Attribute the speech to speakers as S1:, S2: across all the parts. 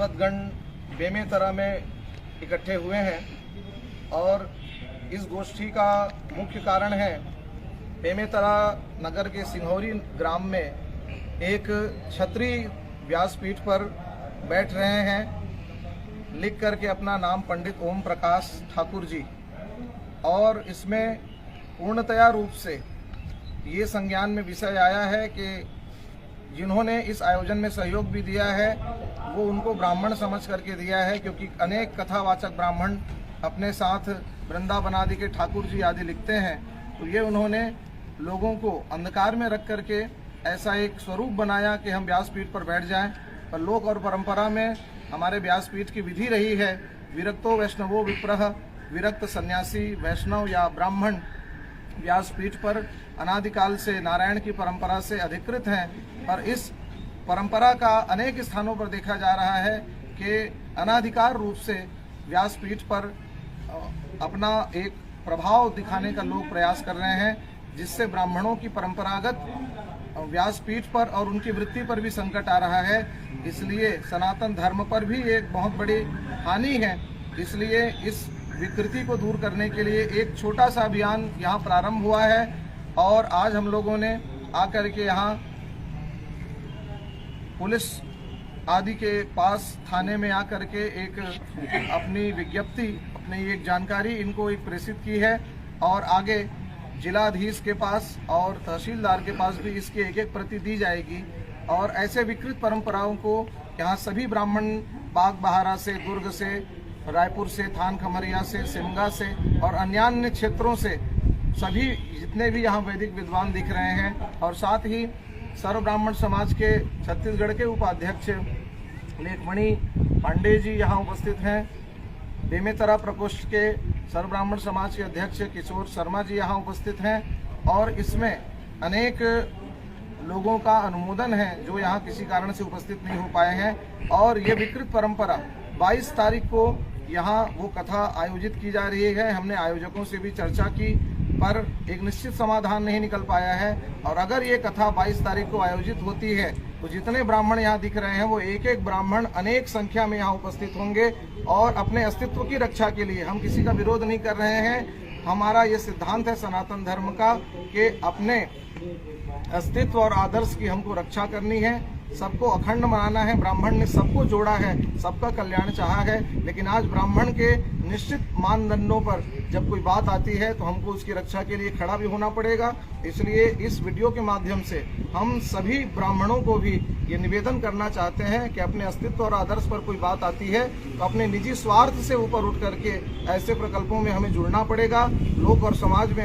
S1: विद्वद्गण बेमेतरा में इकट्ठे हुए हैं और इस गोष्ठी का मुख्य कारण है बेमेतरा नगर के सिंघौरी ग्राम में एक क्षत्रिय व्यासपीठ पर बैठ रहे हैं लिख करके अपना नाम पंडित ओम प्रकाश ठाकुर जी, और इसमें पूर्णतया रूप से ये संज्ञान में विषय आया है कि जिन्होंने इस आयोजन में सहयोग भी दिया है वो उनको ब्राह्मण समझ करके दिया है, क्योंकि अनेक कथावाचक ब्राह्मण अपने साथ वृंदावन आदि के ठाकुर जी आदि लिखते हैं। तो ये उन्होंने लोगों को अंधकार में रख करके ऐसा एक स्वरूप बनाया कि हम व्यासपीठ पर बैठ जाएं। पर लोक और परंपरा में हमारे व्यासपीठ की विधि रही है विरक्तो वैष्णवो विप्रह, विरक्त सन्यासी वैष्णव या ब्राह्मण व्यासपीठ पर अनादिकाल से नारायण की परंपरा से अधिकृत हैं। पर इस परंपरा का अनेक स्थानों पर देखा जा रहा है कि अनाधिकार रूप से व्यासपीठ पर अपना एक प्रभाव दिखाने का लोग प्रयास कर रहे हैं, जिससे ब्राह्मणों की परंपरागत व्यासपीठ पर और उनकी वृत्ति पर भी संकट आ रहा है। इसलिए सनातन धर्म पर भी एक बहुत बड़ी हानि है। इसलिए इस विकृति को दूर करने के लिए एक छोटा सा अभियान यहाँ प्रारंभ हुआ है और आज हम लोगों ने आकर के यहाँ पुलिस आदि के पास थाने में आकर के एक अपनी विज्ञप्ति, अपनी एक जानकारी इनको एक प्रेषित की है और आगे जिलाधीश के पास और तहसीलदार के पास भी इसकी एक एक प्रति दी जाएगी। और ऐसे विकृत परंपराओं को यहाँ सभी ब्राह्मण बाग बहारा से, दुर्ग से, रायपुर से, थान खमरिया से, सिमगा से और अन्य क्षेत्रों से सभी जितने भी यहाँ वैदिक विद्वान दिख रहे हैं, और साथ ही सर्व ब्राह्मण समाज के छत्तीसगढ़ के उपाध्यक्ष लेखमणि पांडे जी यहाँ उपस्थित हैं। बेमेतरा प्रकोष्ठ के सर्व ब्राह्मण समाज के अध्यक्ष किशोर शर्मा जी यहाँ उपस्थित हैं और इसमें अनेक लोगों का अनुमोदन है जो यहाँ किसी कारण से उपस्थित नहीं हो पाए हैं। और ये विकृत परंपरा 22 तारीख को यहाँ वो कथा आयोजित की जा रही है। हमने आयोजकों से भी चर्चा की पर एक निश्चित समाधान नहीं निकल पाया है, और अगर ये कथा 22 तारीख को आयोजित होती है तो जितने ब्राह्मण यहाँ दिख रहे हैं वो एक एक ब्राह्मण अनेक संख्या में यहाँ उपस्थित होंगे और अपने अस्तित्व की रक्षा के लिए, हम किसी का विरोध नहीं कर रहे हैं, हमारा ये सिद्धांत है सनातन धर्म का कि अपने अस्तित्व और आदर्श की हमको रक्षा करनी है, सबको अखंड मनाना है। ब्राह्मण ने सबको जोड़ा है, सबका कल्याण चाहा है, लेकिन आज ब्राह्मण के निश्चित मानदंडों पर जब कोई बात आती है तो हमको उसकी रक्षा के लिए खड़ा भी होना पड़ेगा। इसलिए इस वीडियो के माध्यम से हम सभी ब्राह्मणों को भी ये निवेदन करना चाहते हैं कि अपने अस्तित्व और आदर्श पर कोई बात आती है तो अपने निजी स्वार्थ से ऊपर उठ करके ऐसे प्रकल्पों में हमें जुड़ना पड़ेगा। लोक और समाज में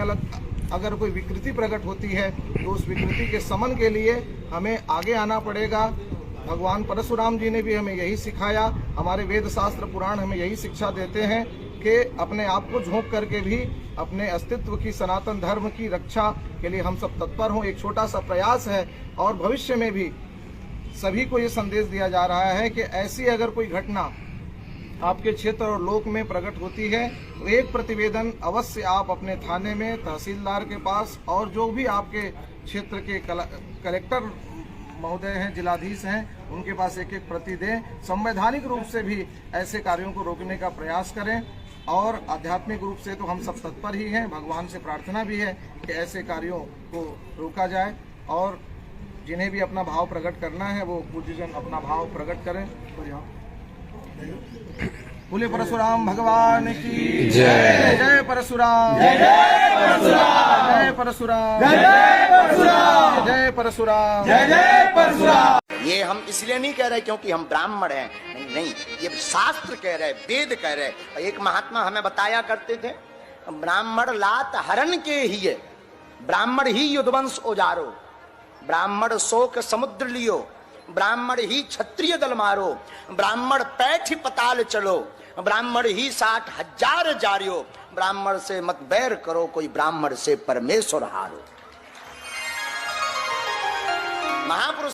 S1: अगर कोई विकृति प्रकट होती है तो उस विकृति के समन के लिए हमें आगे आना पड़ेगा। भगवान परशुराम जी ने भी हमें यही सिखाया, हमारे वेद शास्त्र पुराण हमें यही शिक्षा देते हैं कि अपने आप को झोंक करके भी अपने अस्तित्व की, सनातन धर्म की रक्षा के लिए हम सब तत्पर हों। एक छोटा सा प्रयास है और भविष्य में भी सभी को ये संदेश दिया जा रहा है कि ऐसी अगर कोई घटना आपके क्षेत्र और लोक में प्रकट होती है तो एक प्रतिवेदन अवश्य आप अपने थाने में, तहसीलदार के पास और जो भी आपके क्षेत्र के कलेक्टर महोदय हैं, जिलाधीश हैं, उनके पास एक एक प्रति दें। संवैधानिक रूप से भी ऐसे कार्यों को रोकने का प्रयास करें और आध्यात्मिक रूप से तो हम सब तत्पर ही हैं। भगवान से प्रार्थना भी है कि ऐसे कार्यों को रोका जाए और जिन्हें भी अपना भाव प्रकट करना है वो पूज्यजन अपना भाव प्रकट करें। बोले परशुराम भगवान की जय। जय परशुराम, जय परशुराम, जय परशुराम, जय परशुराम, जय परशुराम, जय परशुराम।
S2: ये हम इसलिए नहीं कह रहे क्योंकि हम ब्राह्मण हैं, नहीं, ये शास्त्र कह रहे, वेद कह रहे। एक महात्मा हमें बताया करते थे, ब्राह्मण लात हरण के ही है, ब्राह्मण ही युद्धवंश उजारो, ब्राह्मण शोक समुद्र लियो, ब्राह्मण ही क्षत्रिय दल मारो, ब्राह्मण पैठ पताल चलो, ब्राह्मण ही 60,000 जारियो, ब्राह्मण से मत बैर करो, कोई ब्राह्मण से परमेश्वर हारो। महापुरुष